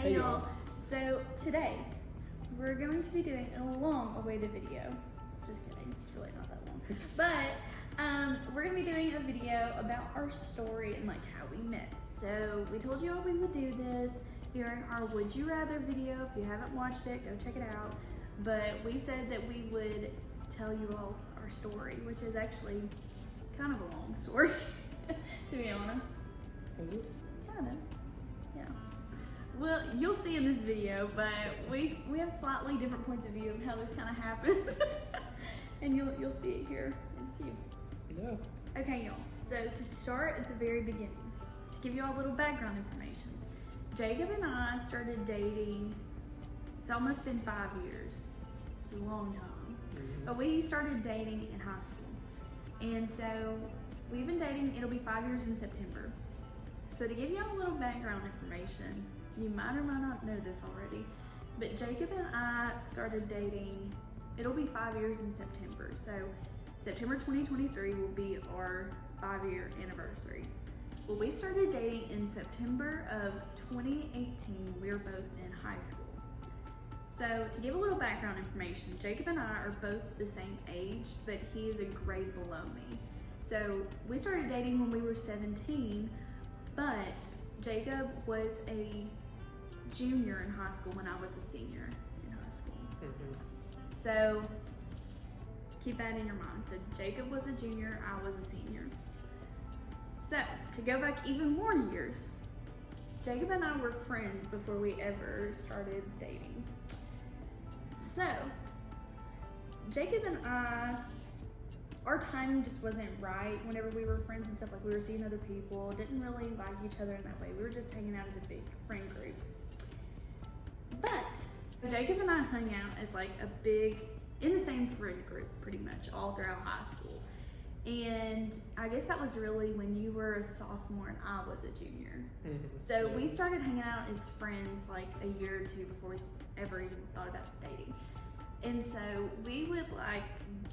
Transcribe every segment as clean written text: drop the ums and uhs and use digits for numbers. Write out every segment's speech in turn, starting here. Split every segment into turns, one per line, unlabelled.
Hey y'all. So today we're going to be doing a long-awaited video. Just kidding, it's really not that long. But we're gonna be doing a video about our story and like how we met. So we told you all we would do this during our Would You Rather video. If you haven't watched it, go check it out. But we said that we would tell you all our story, which is actually kind of a long story, to be honest.
Is it?
Kind of, yeah. Well, you'll see in this video, but we have slightly different points of view of how this kind of happened. And you'll see it here in a few.
Yeah.
Okay, y'all. So to start at the very beginning, to give you all a little background information, Jacob and I started dating. It's almost been 5 years. It's a long time.
Mm-hmm.
But we started dating in high school, and so we've been dating. It'll be 5 years in September. So to give you all a little background information, you might or might not know this already, but Jacob and I started dating. It'll be 5 years in September. So September 2023 will be our 5-year anniversary. Well, we started dating in September of 2018. We were both in high school. So to give a little background information, Jacob and I are both the same age, but he is a grade below me. So we started dating when we were 17, but Jacob was a junior in high school when I was a senior in high school.
Mm-hmm.
So keep that in your mind. So Jacob was a junior, I was a senior. So to go back even more years, Jacob and I were friends before we ever started dating. So Jacob and I, our timing just wasn't right whenever we were friends and stuff. Like, we were seeing other people, didn't really like each other in that way. We were just hanging out as a big friend group. But Jacob and I hung out as like in the same friend group pretty much all throughout high school. And I guess that was really when you were a sophomore and I was a junior.
Mm-hmm.
So
Yeah.
we started hanging out as friends like a year or two before we ever even thought about dating. And so we would like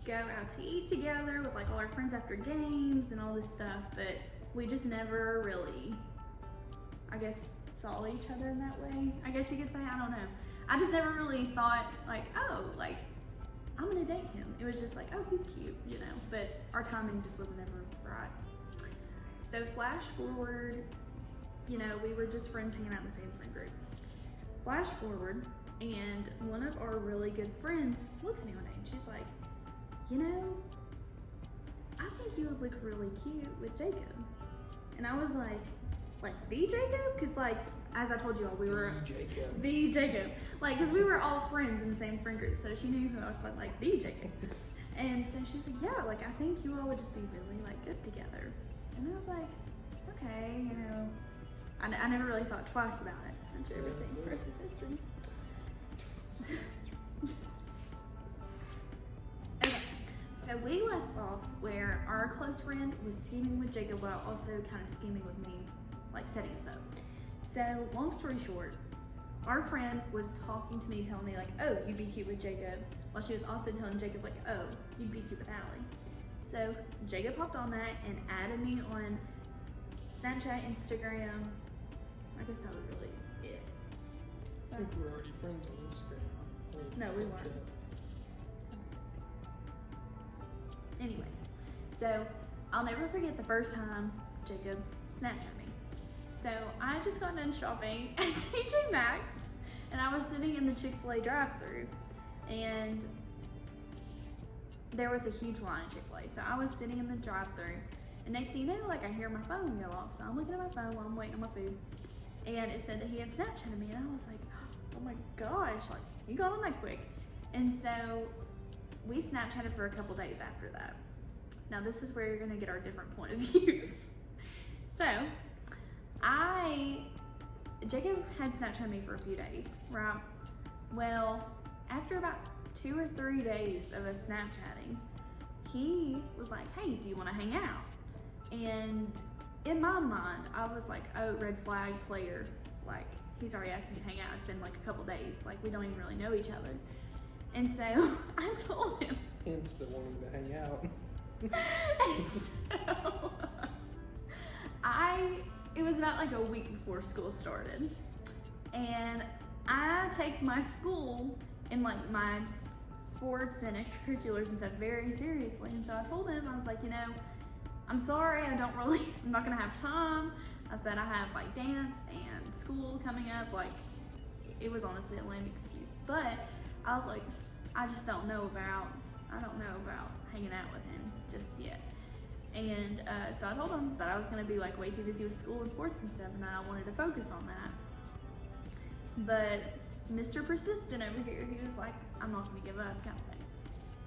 go out to eat together with like all our friends after games and all this stuff, but we just never really, I guess, saw each other in that way. I guess you could say, I don't know. I just never really thought like, oh, like I'm gonna date him. It was just like, oh, he's cute, you know, but our timing just wasn't ever right. So flash forward, you know, we were just friends hanging out in the same friend group. Flash forward, and one of our really good friends looks at me one day and she's like, you know, I think you would look really cute with Jacob. And I was like the Jacob? Because like, as I told you all, we were
Jacob.
the Jacob. Like, because we were all friends in the same friend group, so she knew who I was like the Jacob. And so she's like, yeah, like I think you all would just be really like good together. And I was like, okay, you know, I never really thought twice about it. After everything, the rest is history. Okay, so we left off where our close friend was scheming with Jacob while also kind of scheming with me, like setting us up. So long story short, our friend was talking to me, telling me like, oh, you'd be cute with Jacob, while she was also telling Jacob like, oh, you'd be cute with Allie. So Jacob hopped on that and added me on Snapchat, Instagram. I guess that was really it.
I think we're already friends on Instagram. Like,
No, we weren't. Anyways, so I'll never forget the first time Jacob Snapchat me. So I just got done shopping at TJ Maxx, and I was sitting in the Chick-fil-A drive-thru, and there was a huge line at Chick-fil-A. So I was sitting in the drive-thru, and next thing you know, like I hear my phone go off. So I'm looking at my phone while I'm waiting on my food, and it said that he had Snapchatted me, and I was like, oh my gosh, like you got on that quick. And so we Snapchatted for a couple days after that. Now this is where you're gonna get our different point of views. So Jacob had Snapchatted me for a few days, right? Well, after about 2 or 3 days of us Snapchatting, he was like, hey, do you wanna hang out? And in my mind, I was like, oh, red flag player. Like, he's already asked me to hang out. It's been like a couple days. Like, we don't even really know each other. And so I told him.
Hence the wanting to hang out.
And so it was about like a week before school started. And I take my school and like my sports and extracurriculars and stuff very seriously. And so I told him, I was like, I'm sorry, I'm not gonna have time. I said I have like dance and school coming up. Like, it was honestly a lame excuse. But I was like, I don't know about hanging out with him just yet. And so I told him that I was gonna be like way too busy with school and sports and stuff, and that I wanted to focus on that. But Mr. Persistent over here, he was like, I'm not gonna give up, kind of thing.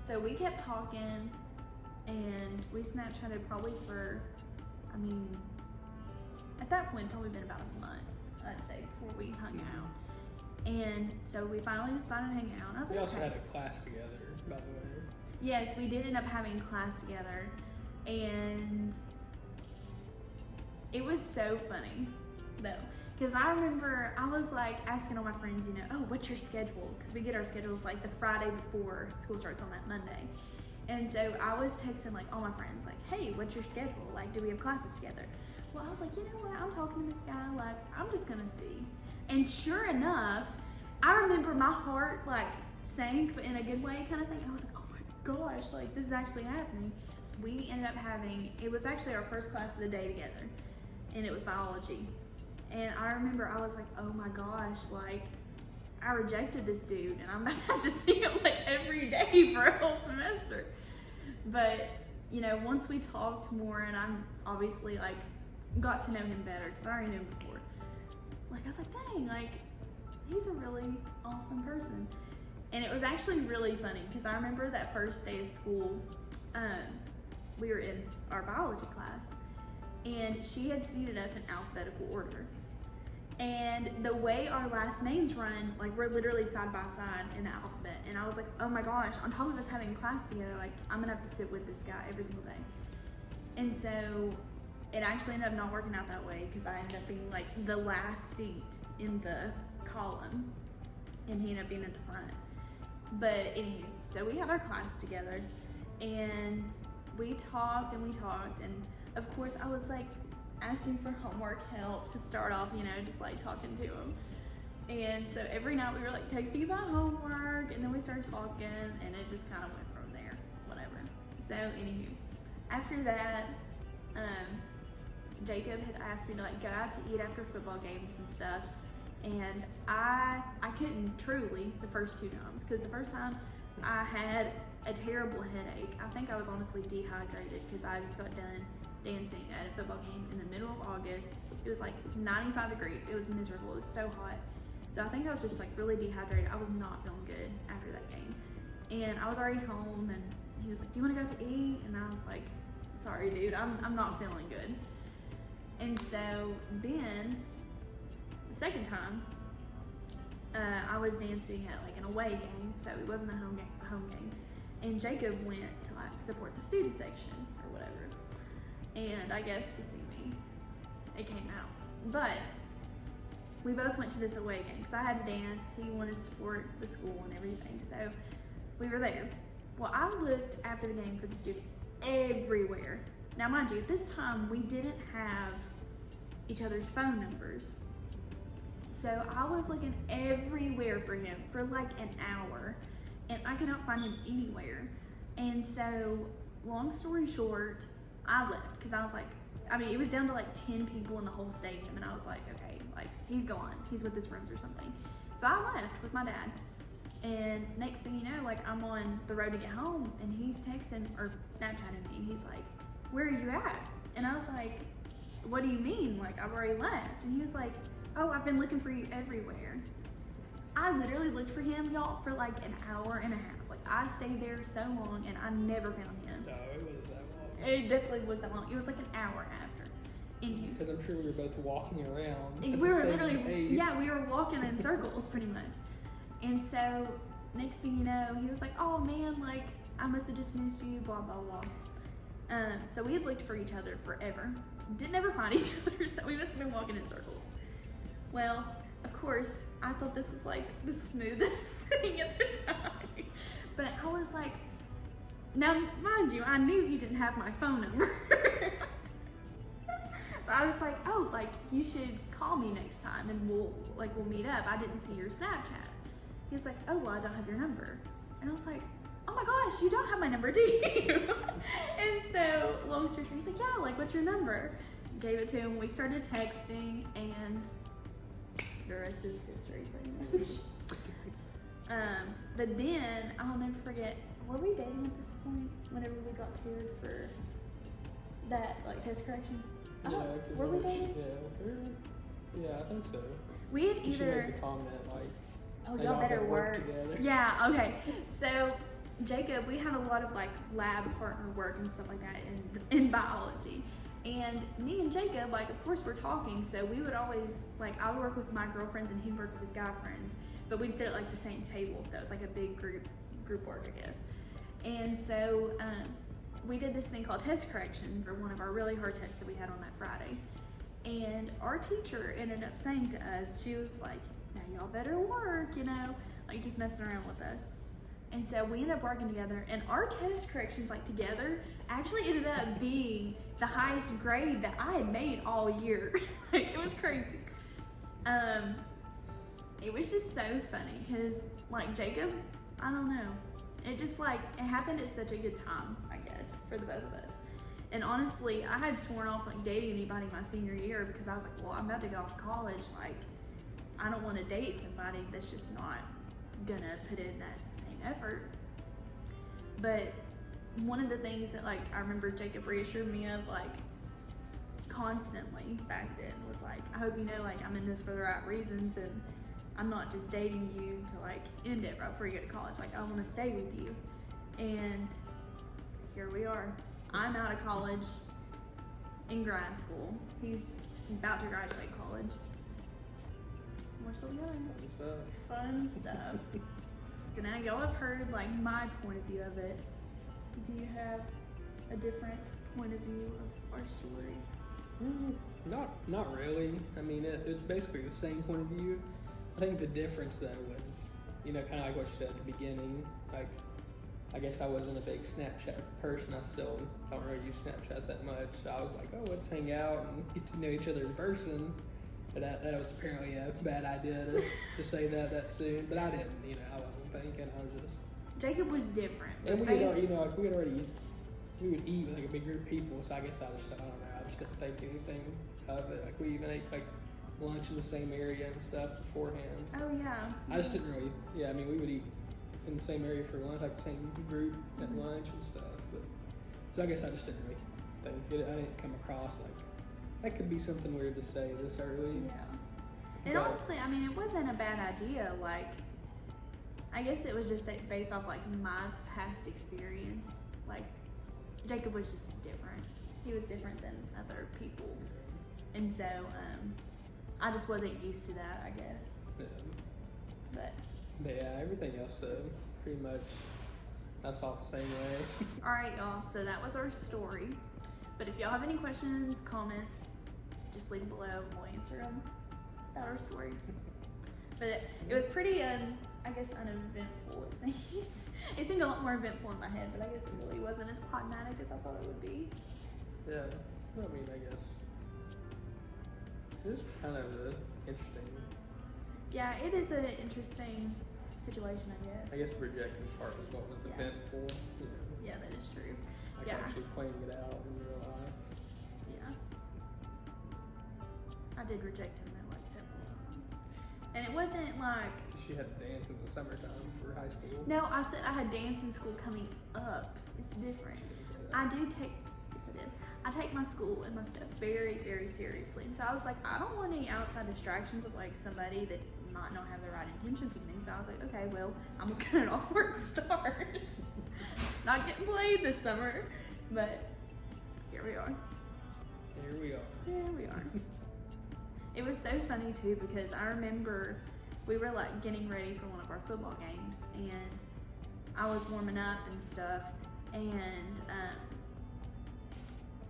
So we kept talking, and we Snapchatted probably for, at that point, probably been about a month, I'd say, before we hung out. And so we finally decided to hang out. I was
We
like,
also
okay.
had a class together, by the way.
Yes, we did end up having class together, and it was so funny, though. Because I remember I was like asking all my friends, oh, what's your schedule? Because we get our schedules like the Friday before school starts on that Monday. And so I was texting like all my friends, like, hey, what's your schedule? Like, do we have classes together? Well, I was like, you know what? I'm talking to this guy, like, I'm just gonna see. And sure enough, I remember my heart like sank, but in a good way kind of thing. I was like, oh my gosh, like this is actually happening. We ended up it was actually our first class of the day together, and it was biology. And I remember I was like, oh my gosh, like I rejected this dude and I'm about to have to see him like every day for a whole semester. But, once we talked more and I'm obviously like got to know him better because I already knew him before. Like I was like, dang, like he's a really awesome person. And it was actually really funny because I remember that first day of school, we were in our biology class and she had seated us in alphabetical order. And the way our last names run, like we're literally side by side in the alphabet. And I was like, oh my gosh, on top of us having class together, like I'm gonna have to sit with this guy every single day. And so it actually ended up not working out that way because I ended up being like the last seat in the column and he ended up being at the front. But anywho, so we had our class together and we talked and of course I was like asking for homework help to start off, just like talking to him. And so every night we were like texting about homework and then we started talking and it just kind of went from there, whatever. So anywho, after that, Jacob had asked me to like go out to eat after football games and stuff. And I couldn't truly the first two times because the first time I had a terrible headache. I think I was honestly dehydrated because I just got done dancing at a football game in the middle of August. It was like 95 degrees. It was miserable. It was so hot. So I think I was just like really dehydrated. I was not feeling good after that game. And I was already home and he was like, do you want to go out to eat? And I was like, sorry dude, I'm not feeling good. And so then the second time, I was dancing at like an away game, so it wasn't a home game. And Jacob went to like support the student section or whatever. And I guess to see me, it came out. But we both went to this away game because I had to dance. He wanted to support the school and everything, so we were there. Well, I looked after the game for the student everywhere. Now, mind you, at this time we didn't have each other's phone numbers. So I was looking everywhere for him for like an hour and I could not find him anywhere. And so long story short, I left because I was like, it was down to like 10 people in the whole stadium and I was like, okay, like he's gone. He's with his friends or something. So I left with my dad. And next thing you know, like I'm on the road to get home and he's texting or Snapchatting me and he's like, where are you at? And I was like, what do you mean? Like I've already left. And he was like, oh, I've been looking for you everywhere. I literally looked for him, y'all, for like an hour and a half. Like I stayed there so long and I never found him.
No, it wasn't that long.
It definitely was that long. It was like an hour after.
Because I'm sure we were both walking around.
We were literally, we were walking in circles pretty much. And so next thing you know, he was like, oh man, like I must have just missed you, blah, blah, blah. So we had looked for each other forever. Didn't ever find each other, so we must have been walking in circles. Well, of course, I thought this was like the smoothest thing at the time. But I was like, now mind you, I knew he didn't have my phone number. But I was like, oh, like, you should call me next time and we'll meet up. I didn't see your Snapchat. He's like, oh, well, I don't have your number. And I was like, oh my gosh, you don't have my number, do you? And so, long story short, he's like, yeah, like, what's your number? Gave it to him. We started texting, and the rest is history, pretty much. But then, I'll never forget, were we dating at this point? Whenever we got cleared for that, like, test correction?
Yeah,
were we dating?
Yeah, I think so.
We had
You should
either.
make the comment like,
Oh,
they
y'all
all
better
gotta
work.
together.
Yeah, okay. So, Jacob, we had a lot of like lab partner work and stuff like that in biology. And me and Jacob, like, of course we're talking, so we would always, like, I would work with my girlfriends and he'd work with his guy friends, but we'd sit at like the same table, so it's like a big group work, I guess. And so, we did this thing called test corrections, or one of our really hard tests that we had on that Friday. And our teacher ended up saying to us, she was like, now y'all better work, you know, like just messing around with us. And so we ended up working together, and our test corrections, like, together actually ended up being the highest grade that I had made all year. Like, it was crazy. It was just so funny because, like, Jacob, I don't know, it just, like, it happened at such a good time, I guess, for the both of us. And honestly, I had sworn off, like, dating anybody my senior year because I was like, well, I'm about to go off to college, like, I don't want to date somebody that's just not gonna put in that same effort. But one of the things that, like, I remember Jacob reassured me of, like, constantly back then was like, I hope you know, like, I'm in this for the right reasons, and I'm not just dating you to, like, end it right before you go to college. Like, I want to stay with you. And here we are. I'm out of college in grad school. He's about to graduate college. We're still together. Fun stuff. So now y'all have heard, like, my point of view of it. Do you have a different point of view of our story?
Not really. I mean, it's basically the same point of view. I think the difference though was, you know, kind of like what you said at the beginning. Like, I guess I wasn't a big Snapchat person. I still don't really use Snapchat that much. So I was like, oh, let's hang out and get to know each other in person. But that was apparently a bad idea to say that soon. But I didn't, you know, I wasn't thinking. I was just.
Jacob was different.
And we had, you know, like we would eat with like a big group of people. So I guess I don't know. I just didn't think anything of it. Like we even ate like lunch in the same area and stuff beforehand.
Oh yeah.
I just didn't really. Yeah, I mean, we would eat in the same area for lunch, like the same group at lunch and stuff. But so I guess I just didn't really think it. I didn't come across like. That could be something weird to say this early.
Yeah. And honestly, I mean, it wasn't a bad idea. Like, I guess it was just based off, like, my past experience. Like, Jacob was just different. He was different than other people. And so, I just wasn't used to that, I guess.
Yeah.
But
yeah, everything else, pretty much, I saw it the same way.
Alright, y'all. So that was our story. But if y'all have any questions, comments, just leave them below and we'll answer them about our story. But it was pretty, I guess, uneventful, it seems. It seemed a lot more eventful in my head, but I guess it really wasn't as climatic as I thought it would be.
Yeah, I mean, I guess it was kind of interesting.
Yeah, it is an interesting situation, I guess.
I guess the rejecting part was what was eventful. You know,
Yeah, that is true.
like
Yeah.
actually playing it out in real life.
Yeah. I did reject him though, like, several times. And it wasn't like,
She had to dance in the summertime for high school.
no, I said I had dance in school coming up. It's different. I do take, yes I did. I take my school and my stuff very, very seriously. And so I was like, I don't want any outside distractions of like somebody that might not have the right intentions with me. So I was like, okay, well, I'm gonna cut it off where it starts. Not getting played this summer, but here we are.
Here we are.
Here we are. It was so funny too because I remember we were like getting ready for one of our football games and I was warming up and stuff, and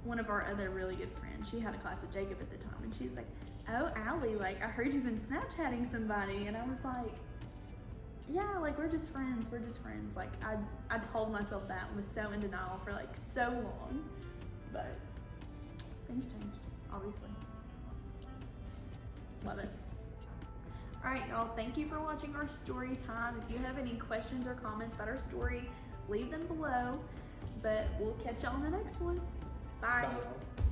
one of our other really good friends, she had a class with Jacob at the time, and she's like, oh, Allie, like, I heard you've been Snapchatting somebody. And I was like, yeah, like, we're just friends. Like, I told myself that and was so in denial for like so long, but things changed. obviously. Love it. Alright, y'all, thank you for watching our story time. If you have any questions or comments about our story, leave them below. But we'll catch y'all on the next one. Bye.
Bye, y'all.